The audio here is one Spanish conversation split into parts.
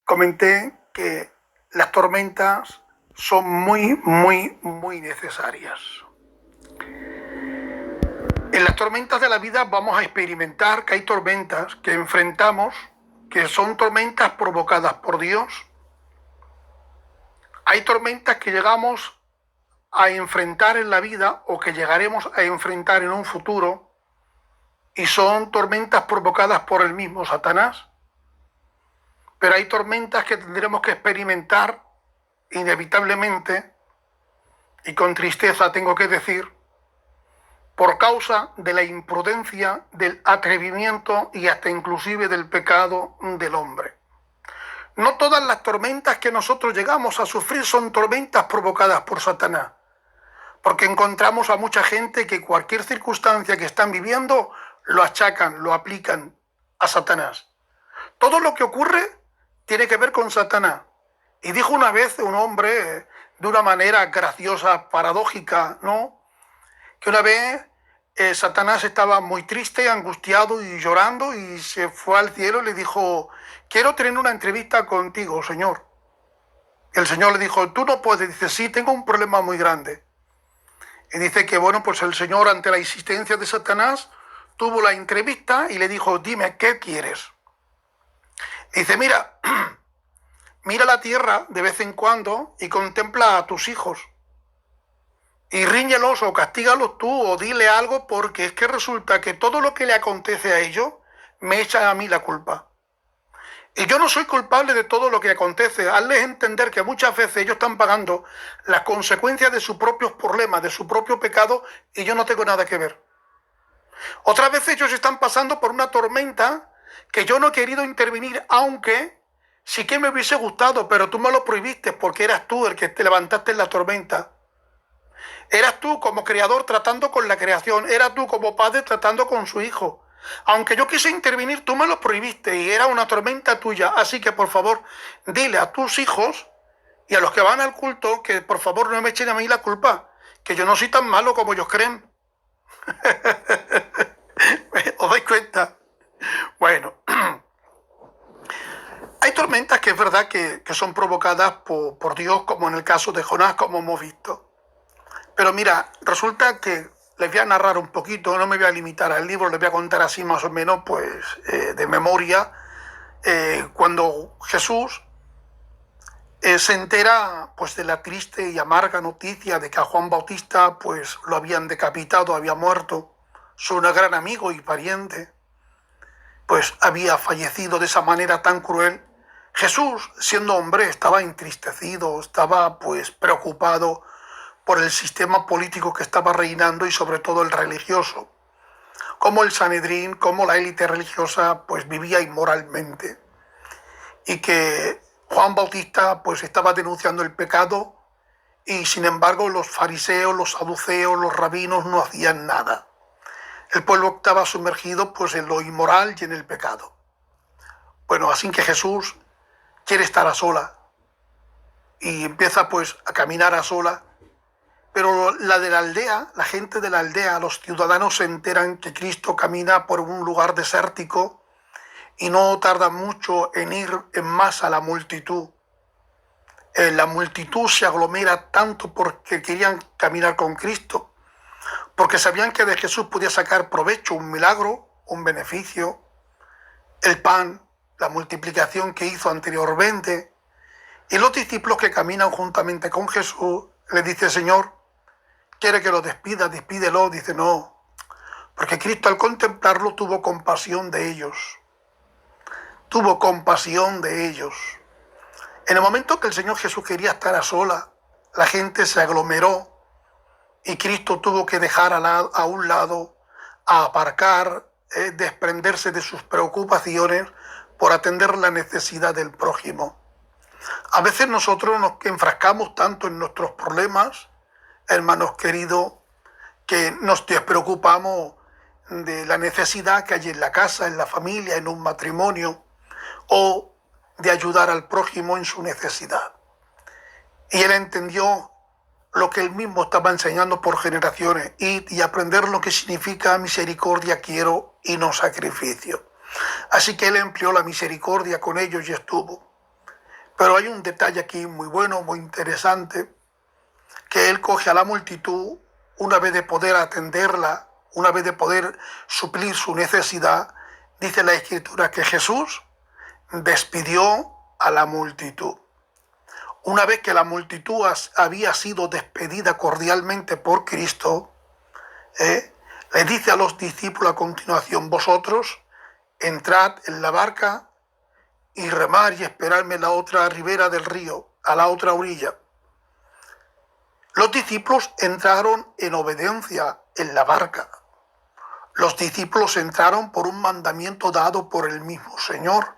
comenté que las tormentas son muy necesarias. En las tormentas de la vida vamos a experimentar que hay tormentas que enfrentamos, que son tormentas provocadas por Dios. Hay tormentas que llegamos a enfrentar en la vida o que llegaremos a enfrentar en un futuro y son tormentas provocadas por el mismo Satanás. Pero hay tormentas que tendremos que experimentar inevitablemente, y con tristeza tengo que decir, por causa de la imprudencia, del atrevimiento y hasta inclusive del pecado del hombre. No todas las tormentas que nosotros llegamos a sufrir son tormentas provocadas por Satanás, porque encontramos a mucha gente que cualquier circunstancia que están viviendo lo achacan, lo aplican a Satanás. Todo lo que ocurre tiene que ver con Satanás. Y dijo una vez un hombre de una manera graciosa, paradójica, ¿no? Que una vez Satanás estaba muy triste, angustiado y llorando y se fue al cielo y le dijo: quiero tener una entrevista contigo, Señor. El Señor le dijo: tú no puedes. Dice: sí, tengo un problema muy grande. Y dice que bueno, pues el Señor, ante la insistencia de Satanás, tuvo la entrevista y le dijo: dime, ¿qué quieres? Dice: mira la tierra de vez en cuando y contempla a tus hijos. Y ríñelos o castígalos tú o dile algo, porque es que resulta que todo lo que le acontece a ellos me echa a mí la culpa. Y yo no soy culpable de todo lo que acontece. Hazles entender que muchas veces ellos están pagando las consecuencias de sus propios problemas, de su propio pecado, y yo no tengo nada que ver. Otras veces ellos están pasando por una tormenta que yo no he querido intervenir, aunque sí que me hubiese gustado, pero tú me lo prohibiste porque eras tú el que te levantaste en la tormenta. Eras tú como creador tratando con la creación, eras tú como padre tratando con su hijo. Aunque yo quise intervenir, tú me lo prohibiste y era una tormenta tuya. Así que por favor, dile a tus hijos y a los que van al culto que por favor no me echen a mí la culpa, que yo no soy tan malo como ellos creen. ¿Os dais cuenta? Bueno, hay tormentas que es verdad que son provocadas por Dios, como en el caso de Jonás, como hemos visto. Pero mira, resulta que les voy a narrar un poquito, no me voy a limitar al libro, les voy a contar así más o menos, pues, de memoria, cuando Jesús se entera, pues, de la triste y amarga noticia de que a Juan Bautista, pues, lo habían decapitado, había muerto, su gran amigo y pariente, pues, había fallecido de esa manera tan cruel. Jesús, siendo hombre, estaba entristecido, estaba, pues, preocupado por el sistema político que estaba reinando y sobre todo el religioso, como el Sanedrín, como la élite religiosa pues vivía inmoralmente, y que Juan Bautista pues estaba denunciando el pecado y sin embargo los fariseos, los saduceos, los rabinos no hacían nada. El pueblo estaba sumergido pues en lo inmoral y en el pecado. Bueno, así que Jesús quiere estar a sola y empieza pues a caminar a sola. Pero la de la aldea, la gente de la aldea, los ciudadanos se enteran que Cristo camina por un lugar desértico y no tarda mucho en ir en masa a la multitud. La multitud se aglomera tanto porque querían caminar con Cristo, porque sabían que de Jesús podía sacar provecho, un milagro, un beneficio, el pan, la multiplicación que hizo anteriormente. Y los discípulos que caminan juntamente con Jesús le dicen: Señor, ¿quiere que lo despida? Despídelo. Dice: no, porque Cristo al contemplarlo tuvo compasión de ellos. Tuvo compasión de ellos. En el momento que el Señor Jesús quería estar a sola, la gente se aglomeró y Cristo tuvo que dejar a un lado, a aparcar, desprenderse de sus preocupaciones por atender la necesidad del prójimo. A veces nosotros nos enfrascamos tanto en nuestros problemas, hermanos queridos, que nos despreocupamos de la necesidad que hay en la casa, en la familia, en un matrimonio, o de ayudar al prójimo en su necesidad. Y él entendió lo que él mismo estaba enseñando por generaciones, y aprender lo que significa misericordia quiero y no sacrificio. Así que él empleó la misericordia con ellos y estuvo. Pero hay un detalle aquí muy bueno, muy interesante, que él coge a la multitud, una vez de poder atenderla, una vez de poder suplir su necesidad, dice la Escritura que Jesús despidió a la multitud. Una vez que la multitud había sido despedida cordialmente por Cristo, le dice a los discípulos a continuación: vosotros entrad en la barca y remar y esperarme en la otra ribera del río, a la otra orilla. Los discípulos entraron en obediencia en la barca. Los discípulos entraron por un mandamiento dado por el mismo Señor.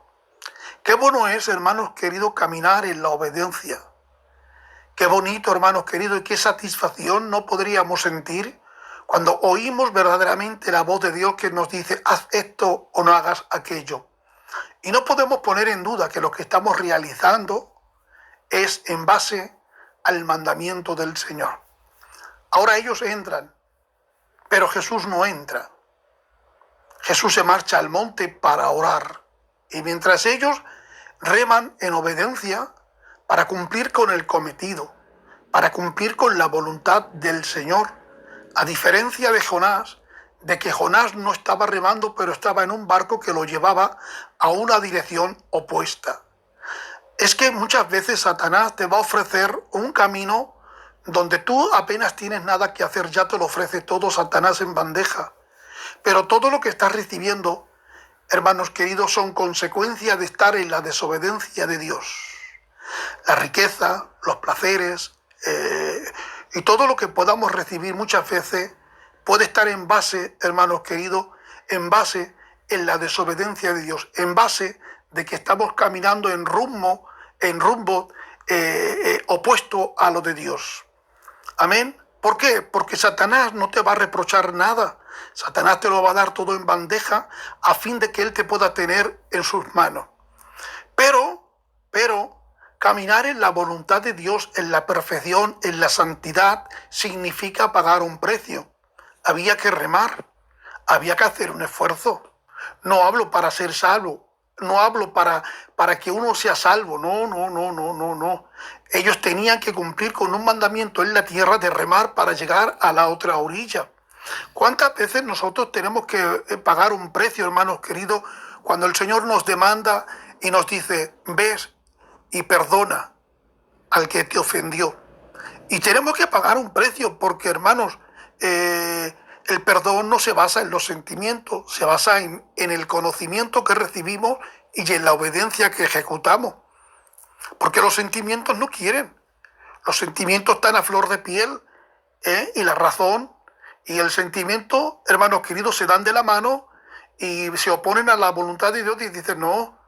Qué bueno es, hermanos queridos, caminar en la obediencia. Qué bonito, hermanos queridos, y qué satisfacción no podríamos sentir cuando oímos verdaderamente la voz de Dios que nos dice: haz esto o no hagas aquello. Y no podemos poner en duda que lo que estamos realizando es en base al mandamiento del Señor. Ahora ellos entran, pero Jesús no entra. Jesús se marcha al monte para orar. Y mientras ellos reman en obediencia para cumplir con el cometido, para cumplir con la voluntad del Señor, a diferencia de Jonás, de que Jonás no estaba remando, pero estaba en un barco que lo llevaba a una dirección opuesta. Es que muchas veces Satanás te va a ofrecer un camino donde tú apenas tienes nada que hacer, ya te lo ofrece todo Satanás en bandeja. Pero todo lo que estás recibiendo, hermanos queridos, son consecuencias de estar en la desobediencia de Dios. La riqueza, los placeres y todo lo que podamos recibir muchas veces puede estar en base, hermanos queridos, en base en la desobediencia de Dios, en base de que estamos caminando en rumbo opuesto a lo de Dios. Amén. ¿Por qué? Porque Satanás no te va a reprochar nada. Satanás te lo va a dar todo en bandeja a fin de que él te pueda tener en sus manos. Pero, caminar en la voluntad de Dios, en la perfección, en la santidad, significa pagar un precio. Había que remar, había que hacer un esfuerzo. No hablo para ser salvo, no hablo para que uno sea salvo, no. Ellos tenían que cumplir con un mandamiento en la tierra de remar para llegar a la otra orilla. ¿Cuántas veces nosotros tenemos que pagar un precio, hermanos queridos, cuando el Señor nos demanda y nos dice: ves y perdona al que te ofendió? Y tenemos que pagar un precio porque, hermanos, el perdón no se basa en los sentimientos, se basa en el conocimiento que recibimos y en la obediencia que ejecutamos. Porque los sentimientos no quieren. Los sentimientos están a flor de piel, y la razón y el sentimiento, hermanos queridos, se dan de la mano y se oponen a la voluntad de Dios y dicen: no,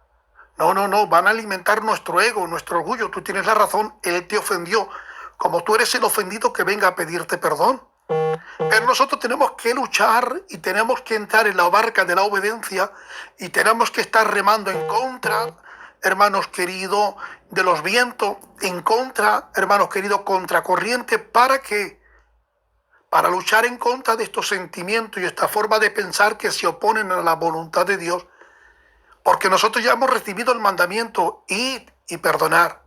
van a alimentar nuestro ego, nuestro orgullo. Tú tienes la razón, él te ofendió. Como tú eres el ofendido, que venga a pedirte perdón. Pero nosotros tenemos que luchar y tenemos que entrar en la barca de la obediencia y tenemos que estar remando en contra, hermanos queridos, de los vientos, en contra, hermanos queridos, contracorriente. ¿Para qué? Para luchar en contra de estos sentimientos y esta forma de pensar que se oponen a la voluntad de Dios. Porque nosotros ya hemos recibido el mandamiento: id y perdonar.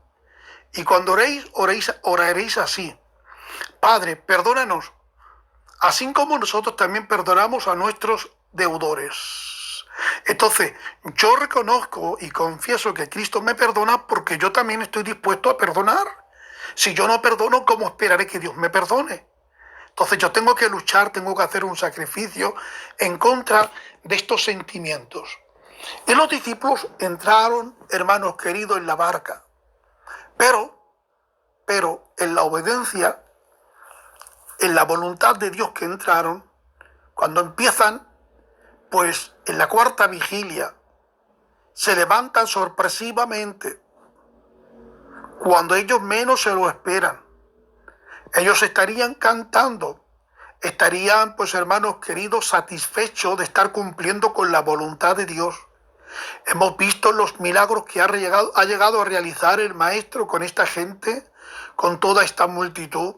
Y cuando oraréis así: Padre, perdónanos, así como nosotros también perdonamos a nuestros deudores. Entonces, yo reconozco y confieso que Cristo me perdona porque yo también estoy dispuesto a perdonar. Si yo no perdono, ¿cómo esperaré que Dios me perdone? Entonces yo tengo que luchar, tengo que hacer un sacrificio en contra de estos sentimientos. Y los discípulos entraron, hermanos queridos, en la barca. Pero en la obediencia, en la voluntad de Dios que entraron, cuando empiezan, pues en la cuarta vigilia, se levantan sorpresivamente, cuando ellos menos se lo esperan. Ellos estarían cantando, estarían, pues hermanos queridos, satisfechos de estar cumpliendo con la voluntad de Dios. Hemos visto los milagros que ha llegado a realizar el Maestro con esta gente, con toda esta multitud.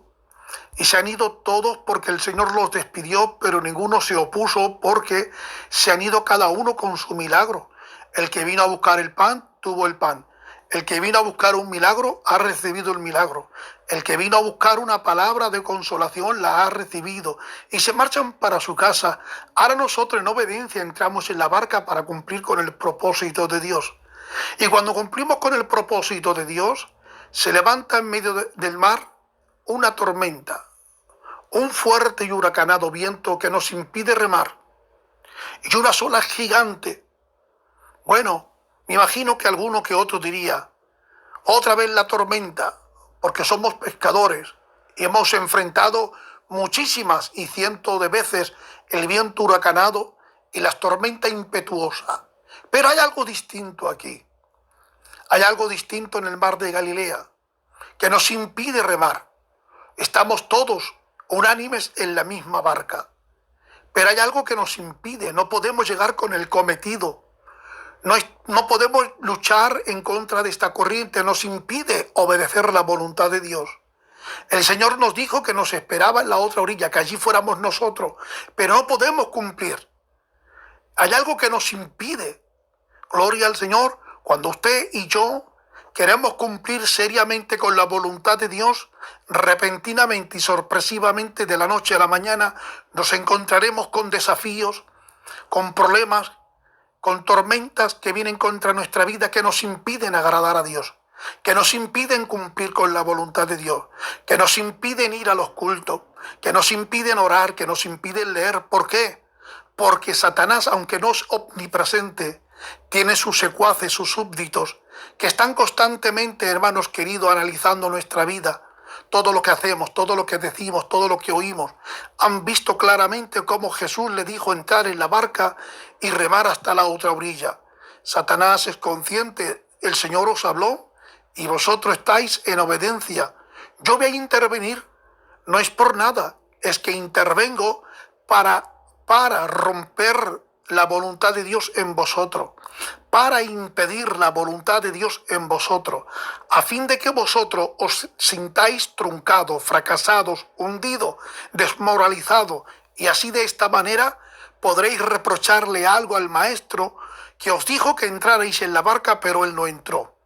Y se han ido todos porque el Señor los despidió, pero ninguno se opuso porque se han ido cada uno con su milagro. El que vino a buscar el pan, tuvo el pan. El que vino a buscar un milagro ha recibido el milagro. El que vino a buscar una palabra de consolación la ha recibido. Y se marchan para su casa. Ahora nosotros en obediencia entramos en la barca para cumplir con el propósito de Dios. Y cuando cumplimos con el propósito de Dios, se levanta en medio del mar una tormenta, un fuerte y huracanado viento que nos impide remar. Y una ola gigante. Bueno, me imagino que alguno que otro diría, otra vez la tormenta, porque somos pescadores y hemos enfrentado muchísimas y cientos de veces el viento huracanado y las tormentas impetuosas. Pero hay algo distinto aquí. Hay algo distinto en el mar de Galilea que nos impide remar. Estamos todos unánimes en la misma barca. Pero hay algo que nos impide. No podemos llegar con el cometido. No podemos luchar en contra de esta corriente. Nos impide obedecer la voluntad de Dios. El Señor nos dijo que nos esperaba en la otra orilla, que allí fuéramos nosotros. Pero no podemos cumplir. Hay algo que nos impide. Gloria al Señor. Cuando usted y yo queremos cumplir seriamente con la voluntad de Dios, repentinamente y sorpresivamente de la noche a la mañana nos encontraremos con desafíos, con problemas, con tormentas que vienen contra nuestra vida que nos impiden agradar a Dios, que nos impiden cumplir con la voluntad de Dios, que nos impiden ir a los cultos, que nos impiden orar, que nos impiden leer. ¿Por qué? Porque Satanás, aunque no es omnipresente, tiene sus secuaces, sus súbditos, que están constantemente, hermanos queridos, analizando nuestra vida. Todo lo que hacemos, todo lo que decimos, todo lo que oímos. Han visto claramente cómo Jesús le dijo entrar en la barca y remar hasta la otra orilla. Satanás es consciente, el Señor os habló y vosotros estáis en obediencia. Yo voy a intervenir, no es por nada, es que intervengo para romper la voluntad de Dios en vosotros, para impedir la voluntad de Dios en vosotros, a fin de que vosotros os sintáis truncados, fracasados, hundidos, desmoralizados, y así de esta manera podréis reprocharle algo al Maestro que os dijo que entrarais en la barca, pero él no entró.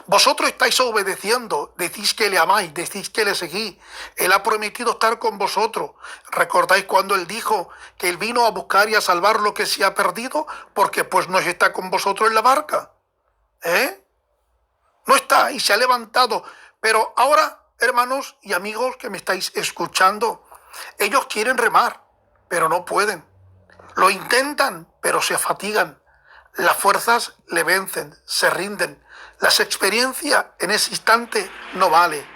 Vosotros estáis obedeciendo, decís que le amáis, decís que le seguís. Él ha prometido estar con vosotros. ¿Recordáis cuando él dijo que él vino a buscar y a salvar lo que se ha perdido? Porque pues no está con vosotros en la barca. No está y se ha levantado. Pero ahora, hermanos y amigos que me estáis escuchando, ellos quieren remar, pero no pueden. Lo intentan, pero se fatigan. Las fuerzas le vencen, se rinden. Las experiencias en ese instante no vale.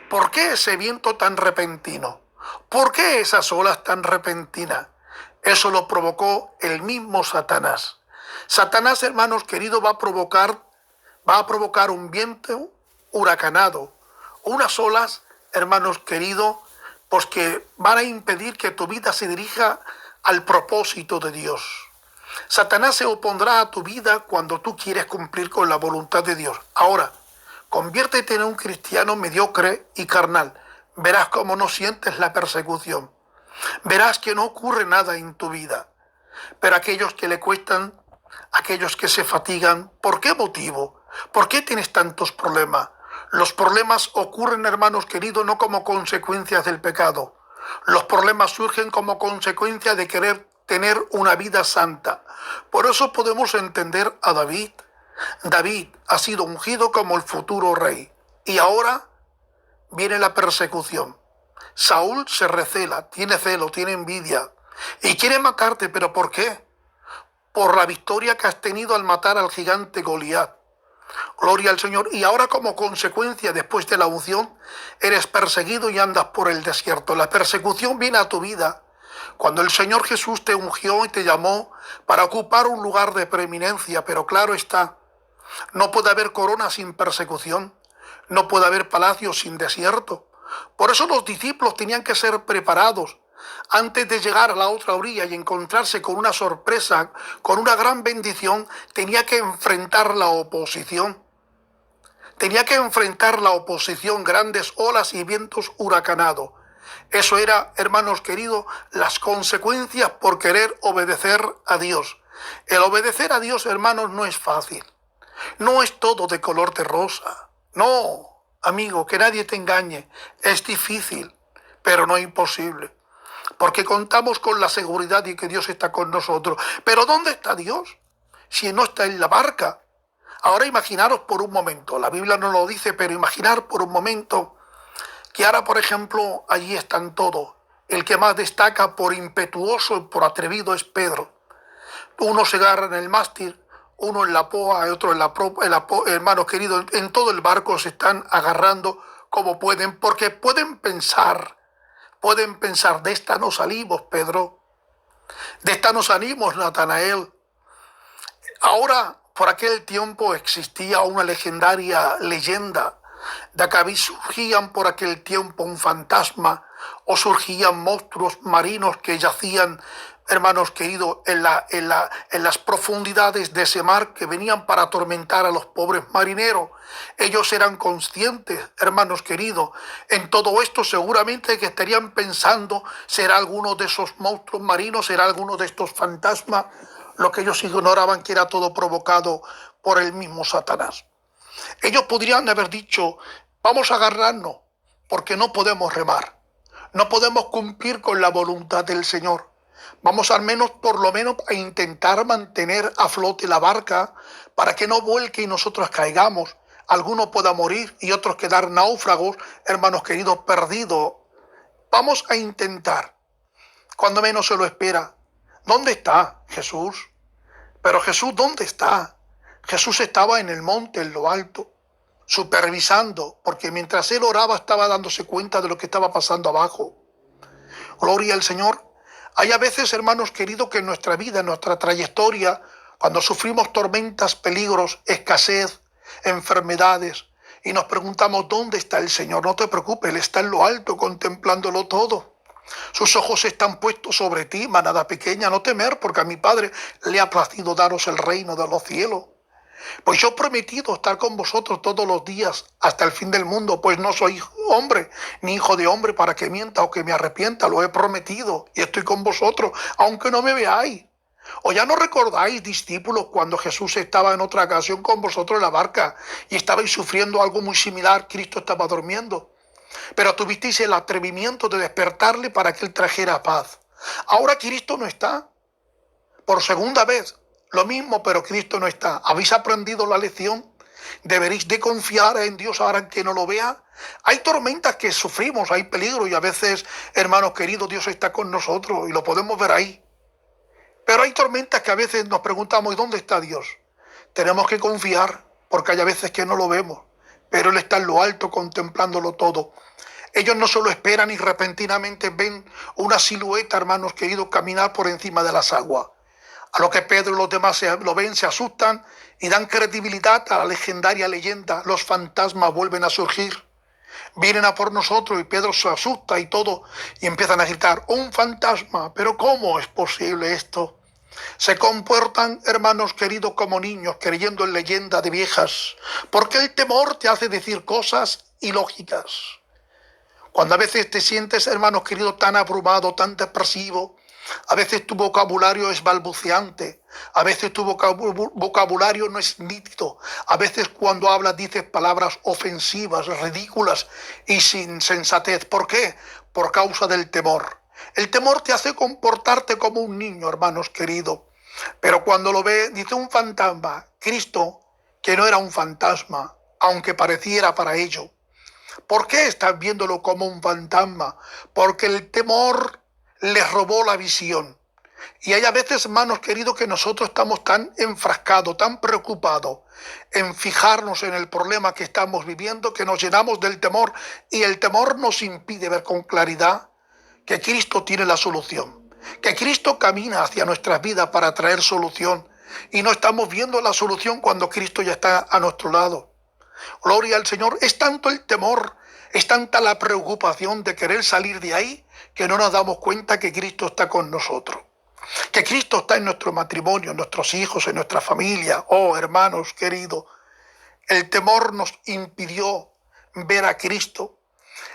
¿Por qué ese viento tan repentino? ¿Por qué esas olas tan repentinas? Eso lo provocó el mismo Satanás. Satanás, hermanos queridos, va a provocar un viento huracanado, unas olas, hermanos queridos, pues que van a impedir que tu vida se dirija al propósito de Dios. Satanás se opondrá a tu vida cuando tú quieres cumplir con la voluntad de Dios. Ahora, conviértete en un cristiano mediocre y carnal. Verás cómo no sientes la persecución. Verás que no ocurre nada en tu vida. Pero aquellos que le cuestan, aquellos que se fatigan, ¿por qué motivo? ¿Por qué tienes tantos problemas? Los problemas ocurren, hermanos queridos, no como consecuencias del pecado. Los problemas surgen como consecuencia de querer tener una vida santa. Por eso podemos entender a David. David ha sido ungido como el futuro rey. Y ahora viene la persecución. Saúl se recela, tiene celo, tiene envidia. Y quiere matarte, ¿pero por qué? Por la victoria que has tenido al matar al gigante Goliat. Gloria al Señor. Y ahora como consecuencia, después de la unción, eres perseguido y andas por el desierto. La persecución viene a tu vida cuando el Señor Jesús te ungió y te llamó para ocupar un lugar de preeminencia. Pero claro está, no puede haber corona sin persecución, no puede haber palacio sin desierto. Por eso los discípulos tenían que ser preparados antes de llegar a la otra orilla y encontrarse con una sorpresa, con una gran bendición. Tenía que enfrentar la oposición. Tenía que enfrentar la oposición, grandes olas y vientos huracanados. Eso era, hermanos queridos, las consecuencias por querer obedecer a Dios. El obedecer a Dios, hermanos, no es fácil. No es todo de color de rosa. No, amigo, que nadie te engañe. Es difícil, pero no imposible. Porque contamos con la seguridad de que Dios está con nosotros. Pero ¿dónde está Dios? Si no está en la barca. Ahora imaginaros por un momento, la Biblia no lo dice, pero imaginar por un momento que ahora, por ejemplo, allí están todos. El que más destaca por impetuoso y por atrevido es Pedro. Uno se agarra en el mástil, uno en la popa, otro en la proa, hermanos queridos, en todo el barco se están agarrando como pueden, porque pueden pensar, de esta no salimos, Pedro, de esta no salimos, Natanael. Ahora, por aquel tiempo existía una legendaria leyenda de que surgían por aquel tiempo un fantasma o surgían monstruos marinos que yacían, hermanos queridos, en las profundidades de ese mar, que venían para atormentar a los pobres marineros. Ellos eran conscientes, hermanos queridos, en todo esto seguramente que estarían pensando, ¿será alguno de esos monstruos marinos? ¿Será alguno de estos fantasmas? Lo que ellos ignoraban que era todo provocado por el mismo Satanás. Ellos podrían haber dicho, vamos a agarrarnos, porque no podemos remar. No podemos cumplir con la voluntad del Señor. Vamos al menos, por lo menos, a intentar mantener a flote la barca para que no vuelque y nosotros caigamos. Alguno pueda morir y otros quedar náufragos, hermanos queridos, perdidos. Vamos a intentar. Cuando menos se lo espera. ¿Dónde está Jesús? Pero Jesús, ¿dónde está? Jesús estaba en el monte, en lo alto, supervisando, porque mientras él oraba estaba dándose cuenta de lo que estaba pasando abajo. Gloria al Señor. Hay a veces, hermanos queridos, que en nuestra vida, en nuestra trayectoria, cuando sufrimos tormentas, peligros, escasez, enfermedades, y nos preguntamos, ¿dónde está el Señor? No te preocupes, Él está en lo alto, contemplándolo todo. Sus ojos están puestos sobre ti, manada pequeña, no temer, porque a mi Padre le ha placido daros el reino de los cielos. Pues yo he prometido estar con vosotros todos los días hasta el fin del mundo, pues no soy hombre, ni hijo de hombre para que mienta o que me arrepienta, lo he prometido y estoy con vosotros, aunque no me veáis. ¿O ya no recordáis, discípulos, cuando Jesús estaba en otra ocasión con vosotros en la barca y estabais sufriendo algo muy similar? Cristo estaba durmiendo, pero tuvisteis el atrevimiento de despertarle para que Él trajera paz. Ahora Cristo no está. Por segunda vez, lo mismo, pero Cristo no está. ¿Habéis aprendido la lección? ¿Deberéis de confiar en Dios ahora que no lo vea? Hay tormentas que sufrimos, hay peligro y a veces, hermanos queridos, Dios está con nosotros y lo podemos ver ahí. Pero hay tormentas que a veces nos preguntamos, ¿y dónde está Dios? Tenemos que confiar, porque hay a veces que no lo vemos, pero Él está en lo alto contemplándolo todo. Ellos no solo esperan y repentinamente ven una silueta, hermanos queridos, caminar por encima de las aguas. A lo que Pedro y los demás lo ven, se asustan y dan credibilidad a la legendaria leyenda. Los fantasmas vuelven a surgir. Vienen a por nosotros y Pedro se asusta y todo, y empiezan a gritar, ¡un fantasma! ¿Pero cómo es posible esto? Se comportan, hermanos queridos, como niños, creyendo en leyendas de viejas, porque el temor te hace decir cosas ilógicas. Cuando a veces te sientes, hermanos queridos, tan abrumado, tan depresivo, a veces tu vocabulario es balbuceante, a veces tu vocabulario no es nítido, a veces cuando hablas dices palabras ofensivas, ridículas y sin sensatez. ¿Por qué? Por causa del temor. El temor te hace comportarte como un niño, hermanos queridos. Pero cuando lo ve, dice un fantasma. Cristo, que no era un fantasma, aunque pareciera para ello. ¿Por qué estás viéndolo como un fantasma? Porque el temor les robó la visión. Y hay a veces, hermanos queridos, que nosotros estamos tan enfrascados, tan preocupados en fijarnos en el problema que estamos viviendo, que nos llenamos del temor, y el temor nos impide ver con claridad que Cristo tiene la solución, que Cristo camina hacia nuestras vidas para traer solución, y no estamos viendo la solución cuando Cristo ya está a nuestro lado. Gloria al Señor. Es tanto el temor, es tanta la preocupación de querer salir de ahí, que no nos damos cuenta que Cristo está con nosotros, que Cristo está en nuestro matrimonio, en nuestros hijos, en nuestra familia. Oh, hermanos queridos, el temor nos impidió ver a Cristo,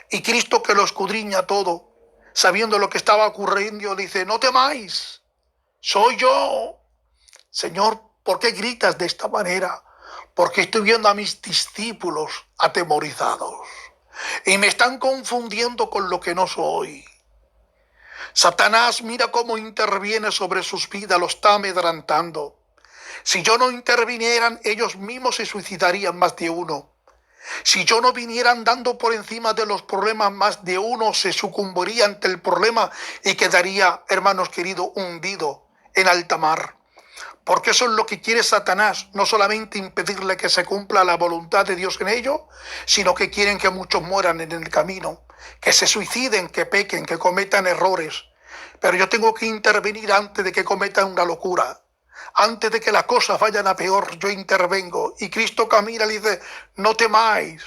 y Cristo, que lo escudriña todo, sabiendo lo que estaba ocurriendo, dice, no temáis, soy yo. Señor, ¿por qué gritas de esta manera? porque estoy viendo a mis discípulos atemorizados y me están confundiendo con lo que no soy. Satanás, mira cómo interviene sobre sus vidas, lo está amedrantando. Si yo no intervinieran, ellos mismos se suicidarían más de uno. Si yo no viniera andando por encima de los problemas, más de uno se sucumbiría ante el problema y quedaría, hermanos queridos, hundido en alta mar. Porque eso es lo que quiere Satanás, no solamente impedirle que se cumpla la voluntad de Dios en ello, sino que quieren que muchos mueran en el camino, que se suiciden, que pequen, que cometan errores. Pero yo tengo que intervenir antes de que cometan una locura. Antes de que las cosas vayan a peor, yo intervengo. Y Cristo camina y dice, no temáis.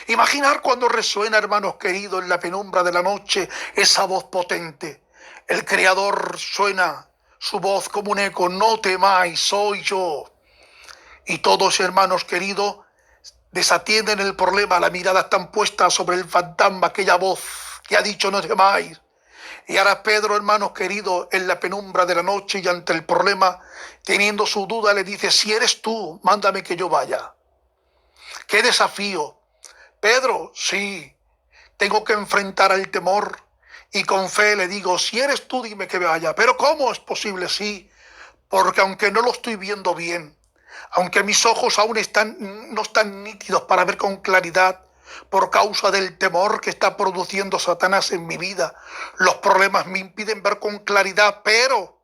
Imaginar cuando resuena, hermanos queridos, en la penumbra de la noche, esa voz potente. El Creador suena su voz como un eco, no temáis, soy yo. Y todos, hermanos queridos, desatienden el problema, la mirada está puesta sobre el fantasma, aquella voz que ha dicho no temáis. Y ahora Pedro, hermanos queridos, en la penumbra de la noche y ante el problema, teniendo su duda, le dice, si eres tú, mándame que yo vaya. ¡Qué desafío! Pedro, sí, tengo que enfrentar al temor y con fe le digo, si eres tú, dime que vaya. Pero ¿cómo es posible? Sí, porque aunque no lo estoy viendo bien, aunque mis ojos aún no están nítidos para ver con claridad, por causa del temor que está produciendo Satanás en mi vida, los problemas me impiden ver con claridad, pero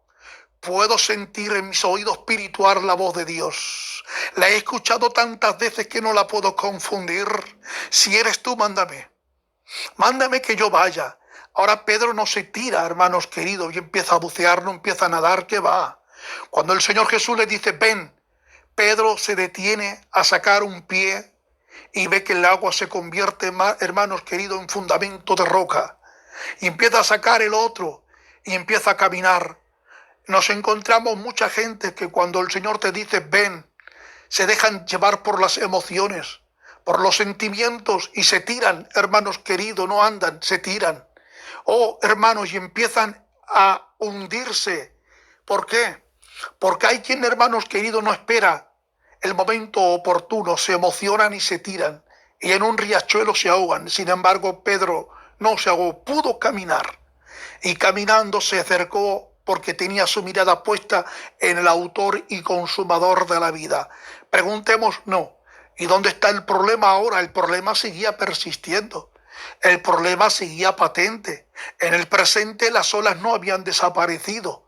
puedo sentir en mis oídos espiritual la voz de Dios. La he escuchado tantas veces que no la puedo confundir. Si eres tú, mándame. Mándame que yo vaya. Ahora Pedro no se tira, hermanos queridos, y empieza a bucear, no empieza a nadar, que va. Cuando el Señor Jesús le dice, ven, Pedro se detiene a sacar un pie y ve que el agua se convierte, hermanos queridos, en fundamento de roca. Y empieza a sacar el otro y empieza a caminar. Nos encontramos mucha gente que cuando el Señor te dice, ven, se dejan llevar por las emociones, por los sentimientos y se tiran, hermanos queridos, no andan, se tiran. Oh, hermanos, y empiezan a hundirse. ¿Por qué? Porque hay quien, hermanos queridos, no espera el momento oportuno, se emocionan y se tiran, y en un riachuelo se ahogan. Sin embargo, Pedro no se ahogó, pudo caminar, y caminando se acercó porque tenía su mirada puesta en el autor y consumador de la vida. Preguntemos, no. ¿Y dónde está el problema ahora? El problema seguía persistiendo. El problema seguía patente. En el presente las olas no habían desaparecido.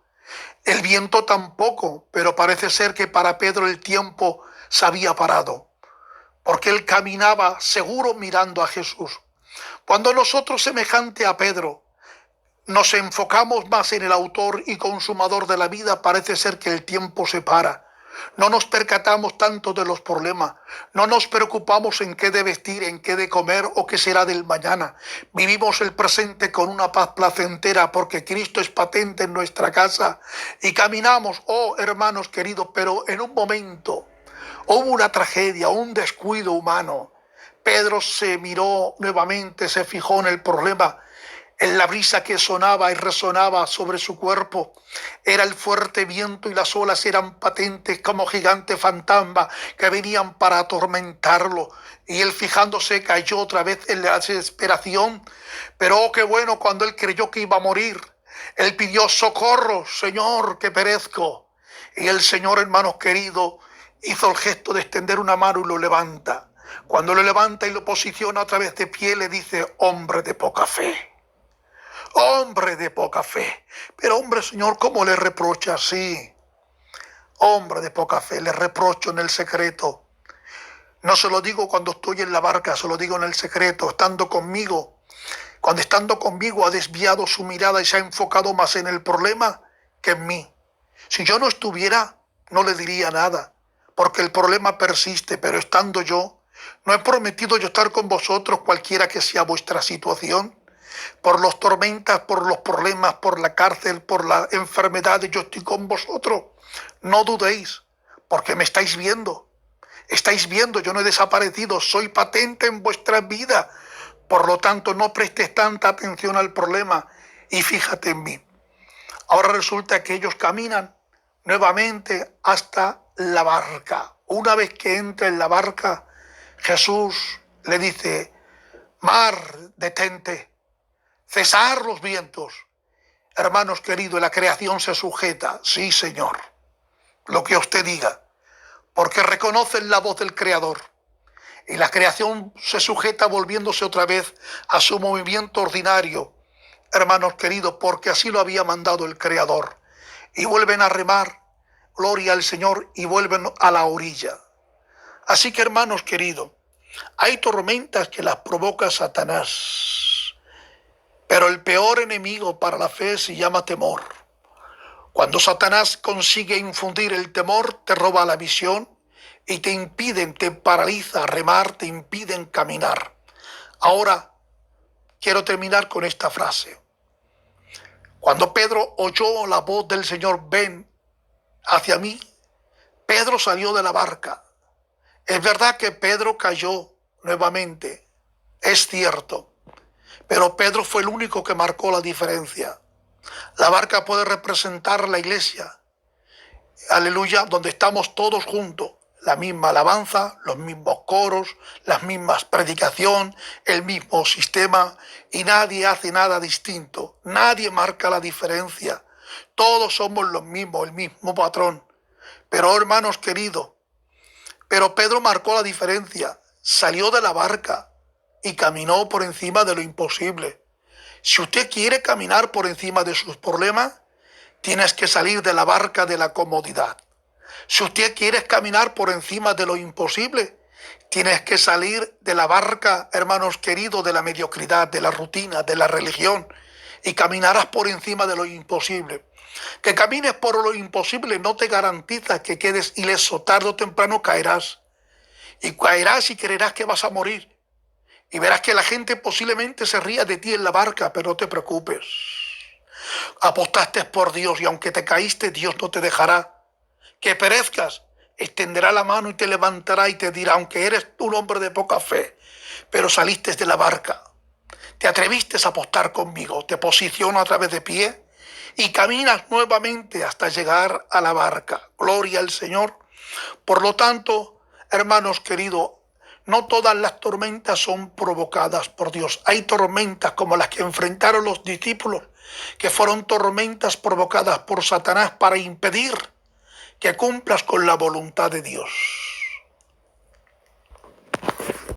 El viento tampoco, pero parece ser que para Pedro el tiempo se había parado, porque él caminaba seguro mirando a Jesús. Cuando nosotros, semejante a Pedro, nos enfocamos más en el autor y consumador de la vida, parece ser que el tiempo se para. No nos percatamos tanto de los problemas, no nos preocupamos en qué de vestir, en qué de comer o qué será del mañana. Vivimos el presente con una paz placentera porque Cristo es patente en nuestra casa y caminamos, oh hermanos queridos, pero en un momento hubo una tragedia, un descuido humano. Pedro se miró nuevamente, se fijó en el problema, en la brisa que sonaba y resonaba sobre su cuerpo. Era el fuerte viento y las olas eran patentes como gigantes fantasmas que venían para atormentarlo. Y él, fijándose, cayó otra vez en la desesperación. Pero oh, qué bueno, cuando él creyó que iba a morir, él pidió socorro, Señor, que perezco. Y el Señor, hermanos queridos, hizo el gesto de extender una mano y lo levanta. Cuando lo levanta y lo posiciona otra vez de pie, le dice, hombre de poca fe. Hombre de poca fe. Pero hombre, Señor, ¿cómo le reprocha así? Hombre de poca fe, le reprocho en el secreto. No se lo digo cuando estoy en la barca, se lo digo en el secreto, estando conmigo. Cuando estando conmigo ha desviado su mirada y se ha enfocado más en el problema que en mí. Si yo no estuviera, no le diría nada, porque el problema persiste, pero estando yo, no he prometido yo estar con vosotros cualquiera que sea vuestra situación. Por las tormentas, por los problemas, por la cárcel, por las enfermedades, yo estoy con vosotros. No dudéis, porque me estáis viendo. Estáis viendo, yo no he desaparecido, soy patente en vuestra vida. Por lo tanto, no prestes tanta atención al problema y fíjate en mí. Ahora resulta que ellos caminan nuevamente hasta la barca. Una vez que entra en la barca, Jesús le dice: mar, detente, cesar los vientos. Hermanos queridos, la creación se sujeta. Sí, Señor, lo que usted diga, porque reconocen la voz del Creador. Y la creación se sujeta volviéndose otra vez a su movimiento ordinario, hermanos queridos, porque así lo había mandado el Creador. Y vuelven a remar, gloria al Señor, y vuelven a la orilla. Así que, hermanos queridos, hay tormentas que las provoca Satanás, pero el peor enemigo para la fe se llama temor. Cuando Satanás consigue infundir el temor, te roba la visión y te impiden, te paraliza remar, te impiden caminar. Ahora quiero terminar con esta frase. Cuando Pedro oyó la voz del Señor: ven hacia mí, Pedro salió de la barca. Es verdad que Pedro cayó nuevamente, es cierto, pero Pedro fue el único que marcó la diferencia. La barca puede representar la iglesia, aleluya, donde estamos todos juntos, la misma alabanza, los mismos coros, las mismas predicación, el mismo sistema, y nadie hace nada distinto, nadie marca la diferencia, todos somos los mismos, el mismo patrón. Pero, hermanos queridos, pero Pedro marcó la diferencia, salió de la barca y caminó por encima de lo imposible. Si usted quiere caminar por encima de sus problemas, tienes que salir de la barca de la comodidad. Si usted quiere caminar por encima de lo imposible, tienes que salir de la barca, hermanos queridos, de la mediocridad, de la rutina, de la religión, y caminarás por encima de lo imposible. Que camines por lo imposible no te garantiza que quedes ileso. Tarde o temprano caerás. Y caerás y creerás que vas a morir. Y verás que la gente posiblemente se ría de ti en la barca, pero no te preocupes. Apostaste por Dios y aunque te caíste, Dios no te dejará. Que perezcas, extenderá la mano y te levantará y te dirá: aunque eres un hombre de poca fe, pero saliste de la barca, te atreviste a apostar conmigo, te posiciono a través de pie y caminas nuevamente hasta llegar a la barca. Gloria al Señor. Por lo tanto, hermanos queridos, no todas las tormentas son provocadas por Dios. Hay tormentas como las que enfrentaron los discípulos, que fueron tormentas provocadas por Satanás para impedir que cumplas con la voluntad de Dios.